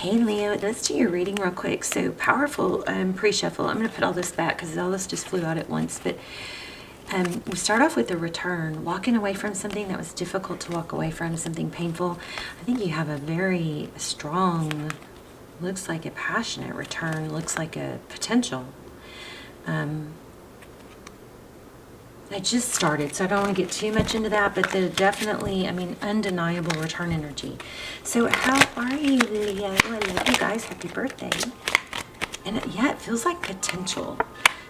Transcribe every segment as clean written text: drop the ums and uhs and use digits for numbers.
Hey Leo, let's do your reading real quick. So powerful pre-shuffle. I'm going to put all this back because all this just flew out at once. But we start off with a return, walking away from something that was difficult to walk away from, something painful. I think you have a very strong, looks like a passionate return, looks like a potential. I just started, so I don't want to get too much into that, but the definitely, I mean, undeniable return energy. So how are you, Leo? I love you guys. Happy birthday. And yeah, it feels like potential.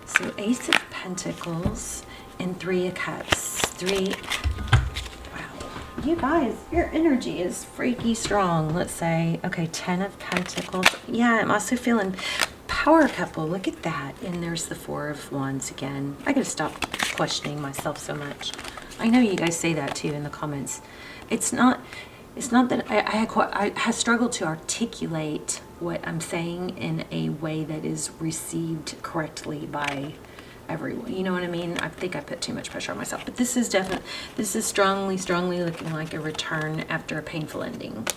So Ace of Pentacles and Three of Cups. Wow. You guys, your energy is freaky strong, let's say. Okay, 10 of Pentacles. Yeah, I'm also feeling power couple. Look at that. And there's the Four of Wands again. I gotta stop questioning myself so much. I know you guys say that too in the comments. It's not that I have struggled to articulate what I'm saying in a way that is received correctly by everyone. You know what I mean? I think I put too much pressure on myself, but this is strongly looking like a return after a painful ending.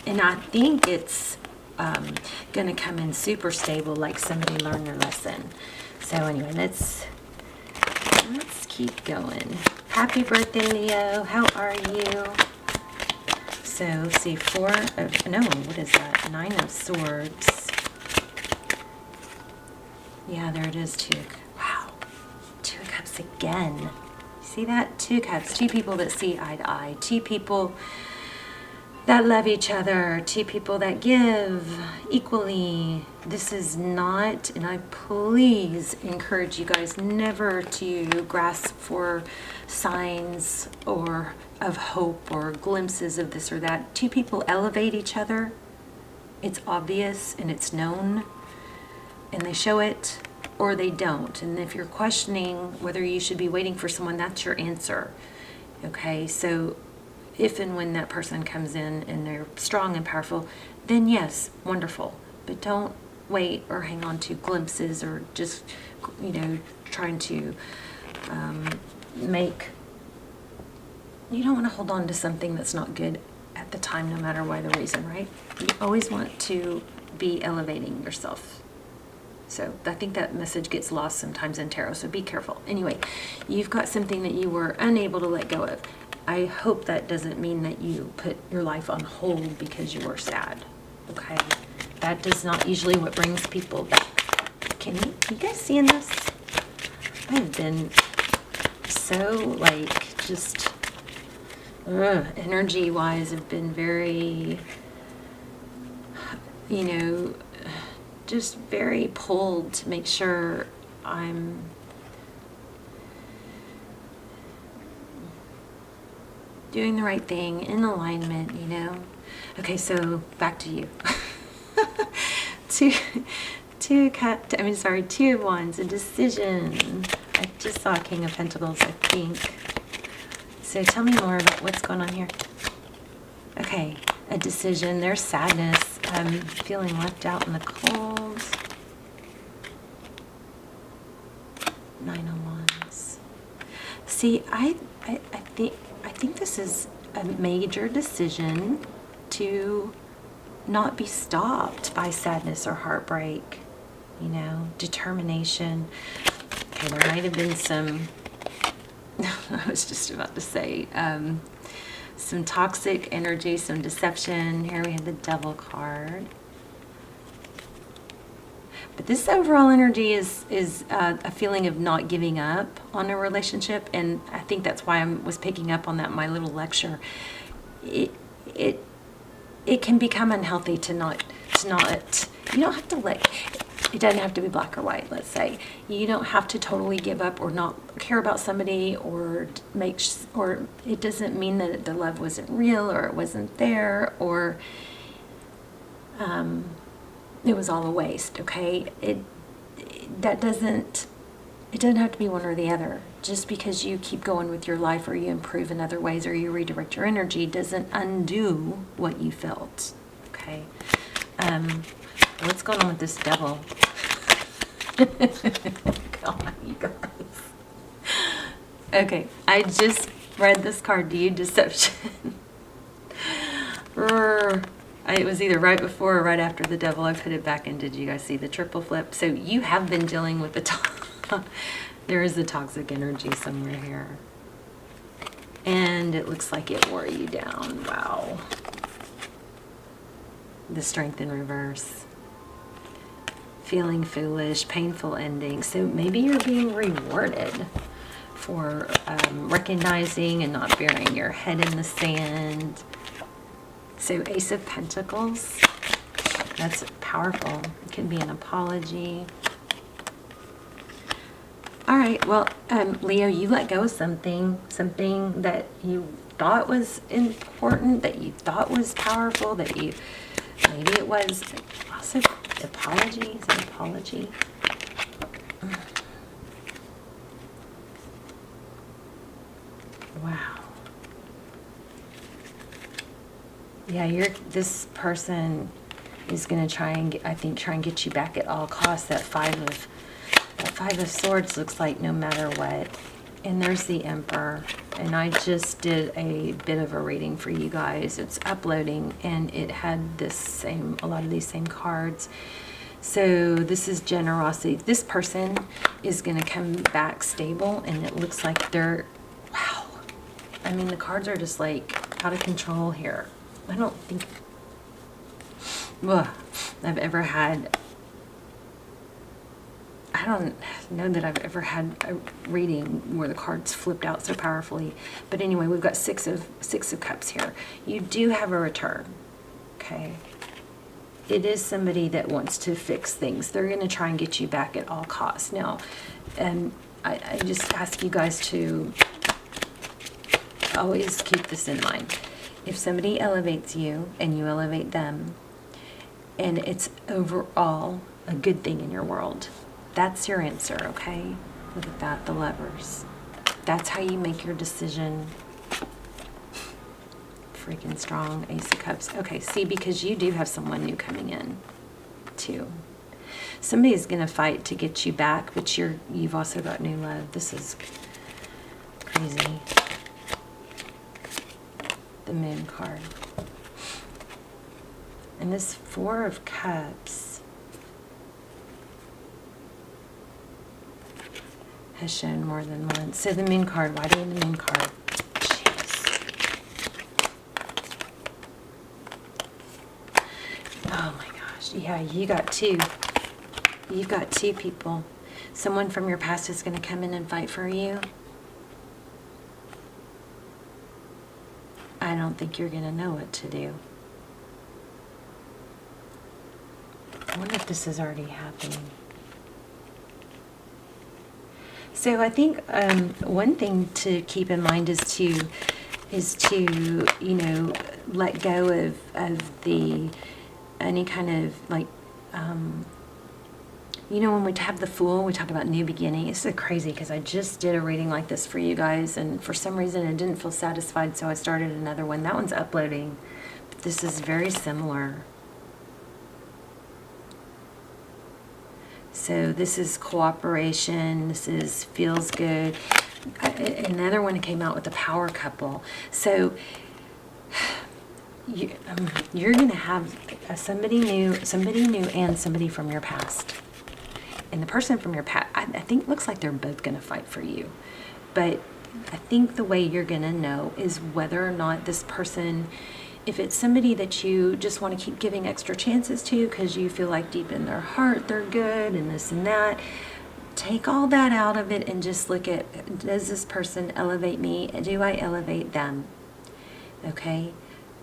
And I think it's going to come in super stable, like somebody learned their lesson. So anyway, let's keep going. Happy birthday, Leo. How are you? So let's see, what is that? 9 of Swords. Yeah, there it is, wow. 2 of Cups again. See that? 2 Cups. 2 people that see eye to eye. 2 people that love each other, 2 people that give equally. This is not, and I please encourage you guys never to grasp for signs or of hope or glimpses of this or that. 2 people elevate each other. It's obvious and it's known, and they show it or they don't. And if you're questioning whether you should be waiting for someone, that's your answer. Okay, so if and when that person comes in and they're strong and powerful, then yes, wonderful. But don't wait or hang on to glimpses or just, trying to you don't want to hold on to something that's not good at the time, no matter why the reason, right? You always want to be elevating yourself. So I think that message gets lost sometimes in tarot, so be careful. Anyway, you've got something that you were unable to let go of. I hope that doesn't mean that you put your life on hold because you were sad, okay? That does not usually what brings people back. Can you guys seeing this? I've been so, just energy-wise, I've been very, just very pulled to make sure I'm doing the right thing, in alignment, Okay, so back to you. 2 of Wands, a decision. I just saw King of Pentacles, I think. So tell me more about what's going on here. Okay, a decision. There's sadness. I'm feeling left out in the cold. 9 of Wands. See, I think this is a major decision to not be stopped by sadness or heartbreak, determination. Okay, there might have been some, I was just about to say, some toxic energy, some deception. Here we have the Devil card. But this overall energy is a feeling of not giving up on a relationship, and I think that's why I was picking up on that in my little lecture. It can become unhealthy to not. You don't have to it doesn't have to be black or white. Let's say you don't have to totally give up or not care about somebody or it doesn't mean that the love wasn't real or it wasn't there or it was all a waste, okay? It doesn't have to be one or the other. Just because you keep going with your life or you improve in other ways or you redirect your energy doesn't undo what you felt, okay? What's going on with this Devil? Come on, you guys. Okay, I just read this card to you, Deception. It was either right before or right after the devil. I put it back in. Did you guys see the triple flip? So you have been dealing with the there is a toxic energy somewhere here. And it looks like it wore you down. Wow. The Strength in reverse. Feeling foolish, painful ending. So maybe you're being rewarded for recognizing and not burying your head in the sand. So Ace of Pentacles, that's powerful. It could be an apology. All right, well, Leo, you let go of something that you thought was important, that you thought was powerful, that you, maybe it was also apology. Is it apology? Wow. Yeah, this person is going to try and get you back at all costs. That Five of Swords looks like no matter what. And there's the Emperor. And I just did a bit of a reading for you guys. It's uploading, and it had a lot of these same cards. So this is generosity. This person is going to come back stable, and it looks like they're, wow. I mean, the cards are just like out of control here. I don't think I've ever had, I don't know that I've ever had a reading where the cards flipped out so powerfully. But anyway, we've got Six of Cups here. You do have a return, okay? It is somebody that wants to fix things. They're going to try and get you back at all costs. Now, I just ask you guys to always keep this in mind. If somebody elevates you and you elevate them, and it's overall a good thing in your world, that's your answer, okay? Look at that, the Lovers. That's how you make your decision. Freaking strong, Ace of Cups. Okay, see, because you do have someone new coming in, too. Somebody's going to fight to get you back, but you've also got new love. This is crazy. The Moon card. And this Four of Cups has shown more than once. So the Moon card, why do you have the Moon card? Jeez. Oh my gosh. Yeah, you got two. You've got two people. Someone from your past is going to come in and fight for you. I don't think you're going to know what to do. I wonder if this is already happening. So I think one thing to keep in mind is to let go of the any kind of like when we have the Fool, we talk about new beginning. It's so crazy because I just did a reading like this for you guys, and for some reason I didn't feel satisfied, so I started another one. That one's uploading, but this is very similar. So this is cooperation. This is feels good. Another one came out with the Power couple. So you're going to have somebody new, and somebody from your past. And the person from your past, I think, looks like they're both going to fight for you. But I think the way you're going to know is whether or not this person, if it's somebody that you just want to keep giving extra chances to because you feel like deep in their heart they're good and this and that, take all that out of it and just look at, does this person elevate me? Do I elevate them? Okay?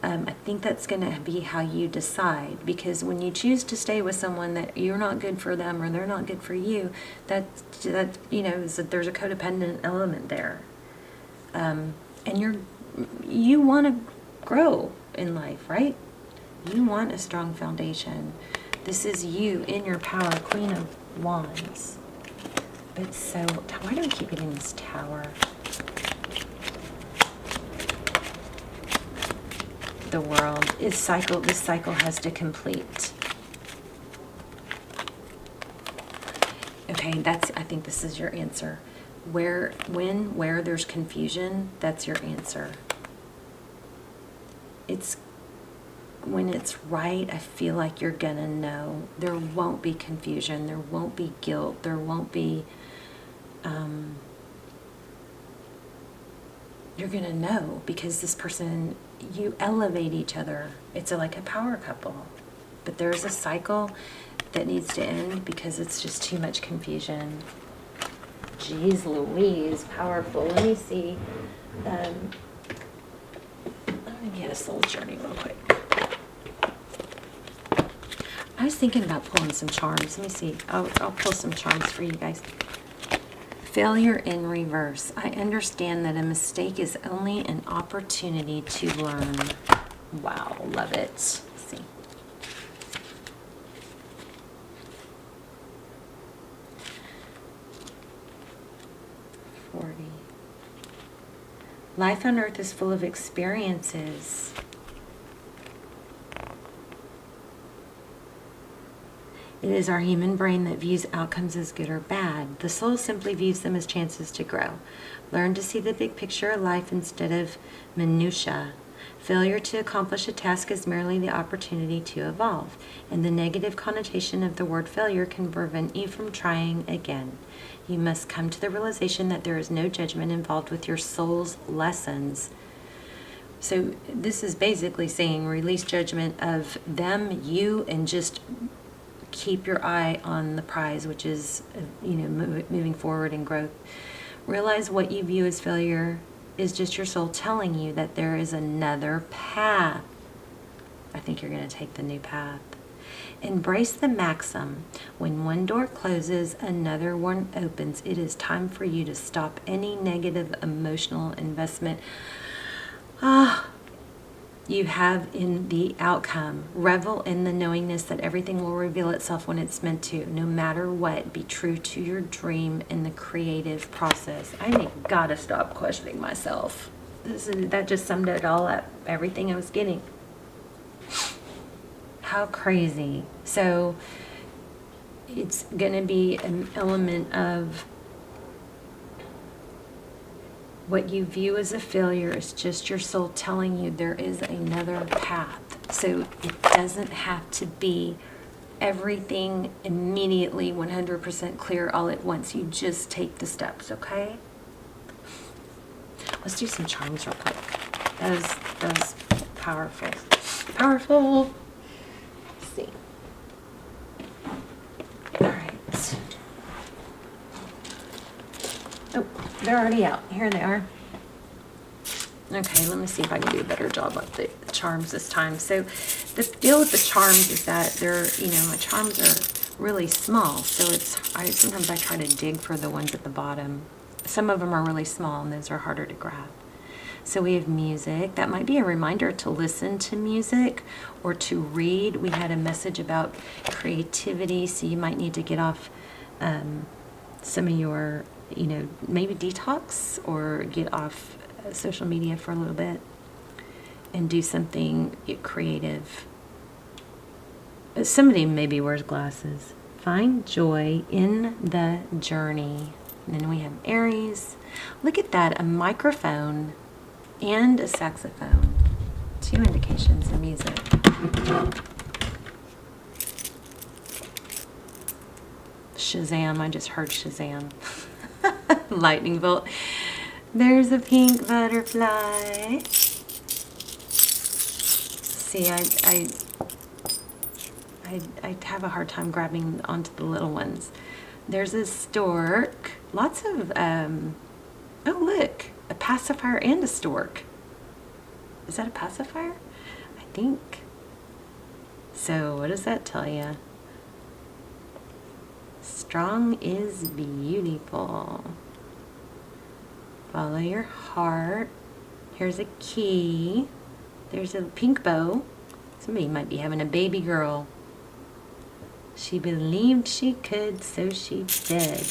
I think that's going to be how you decide, because when you choose to stay with someone that you're not good for them or they're not good for you, that is that there's a codependent element there. And you want to grow in life, right? You want a strong foundation. This is you in your power, Queen of Wands. But so, why do I keep getting this Tower? The World is cycle. This cycle has to complete. Okay, I think this is your answer. Where there's confusion, that's your answer. It's when it's right, I feel like you're gonna know. There won't be confusion. There won't be guilt. There won't be, you're gonna know because this person, you elevate each other. It's like a power couple. But there's a cycle that needs to end because it's just too much confusion. Jeez Louise, powerful. Let me see. Let me get a soul journey real quick. I was thinking about pulling some charms. Let me see. I'll pull some charms for you guys. Failure in reverse. I understand that a mistake is only an opportunity to learn. Wow, love it. Let's see. Life on earth is full of experiences. It is our human brain that views outcomes as good or bad. The soul simply views them as chances to grow. Learn to see the big picture of life instead of minutiae. Failure to accomplish a task is merely the opportunity to evolve, and the negative connotation of the word failure can prevent you from trying again. You must come to the realization that there is no judgment involved with your soul's lessons. So this is basically saying release judgment of them, you, and just keep your eye on the prize, which is, moving forward and growth. Realize what you view as failure is just your soul telling you that there is another path. I think you're going to take the new path. Embrace the maxim, when one door closes, another one opens. It is time for you to stop any negative emotional investment you have in the outcome. Revel in the knowingness that everything will reveal itself when it's meant to. No matter what, be true to your dream in the creative process. I gotta stop questioning myself. That just summed it all up. Everything I was getting. How crazy. So it's gonna be an element of what you view as a failure is just your soul telling you there is another path. So it doesn't have to be everything immediately 100% clear all at once. You just take the steps, okay? Let's do some charms real quick. That was powerful. Powerful. Let's see. All right. Oh, they're already out. Here they are. Okay, let me see if I can do a better job with the charms this time. So the deal with the charms is that they're, my charms are really small. So sometimes I try to dig for the ones at the bottom. Some of them are really small and those are harder to grab. So we have music. That might be a reminder to listen to music or to read. We had a message about creativity, so you might need to get off some of your maybe detox or get off social media for a little bit and do something creative. Somebody maybe wears glasses. Find joy in the journey. And then we have Aries. Look at that, a microphone and a saxophone. 2 indications of music. Shazam, I just heard Shazam. Lightning bolt. There's a pink butterfly. See, I have a hard time grabbing onto the little ones. There's a stork. Lots of, oh look, a pacifier and a stork. Is that a pacifier? I think. So what does that tell you? Strong is beautiful. Follow your heart. Here's a key. There's a pink bow. Somebody might be having a baby girl. She believed she could, so she did.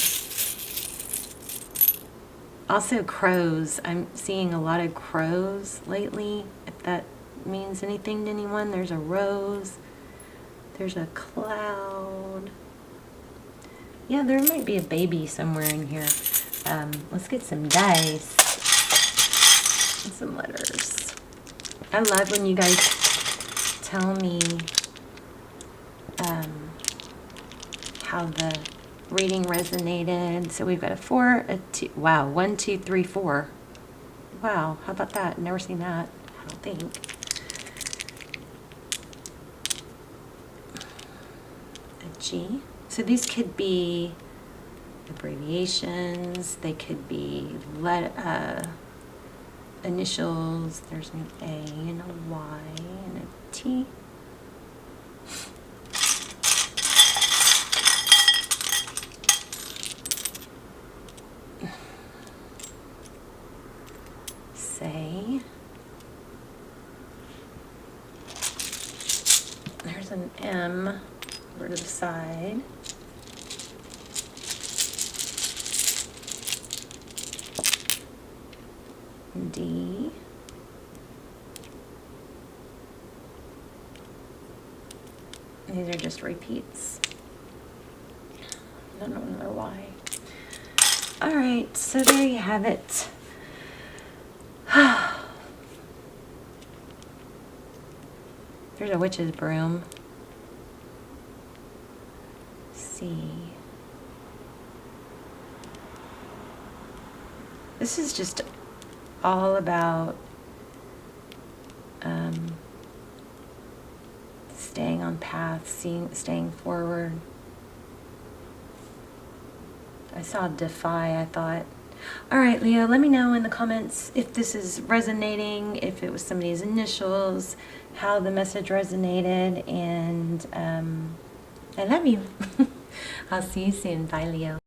Also crows. I'm seeing a lot of crows lately, if that means anything to anyone. There's a rose. There's a cloud. Yeah, there might be a baby somewhere in here. Let's get some dice and some letters. I love when you guys tell me how the reading resonated. So we've got a 4, a 2. Wow, 1, 2, 3, 4. Wow, how about that? Never seen that, I don't think. A G. So these could be abbreviations. They could be initials. There's an A and a Y and a T. Say. There's an M over to the side. D. These are just repeats. I don't know why. All right, so there you have it. There's a witch's broom. C. This is just all about staying on path, staying forward. I saw defy, I thought. All right, Leo, let me know in the comments if this is resonating, if it was somebody's initials, how the message resonated, and I love you. I'll see you soon. Bye, Leo.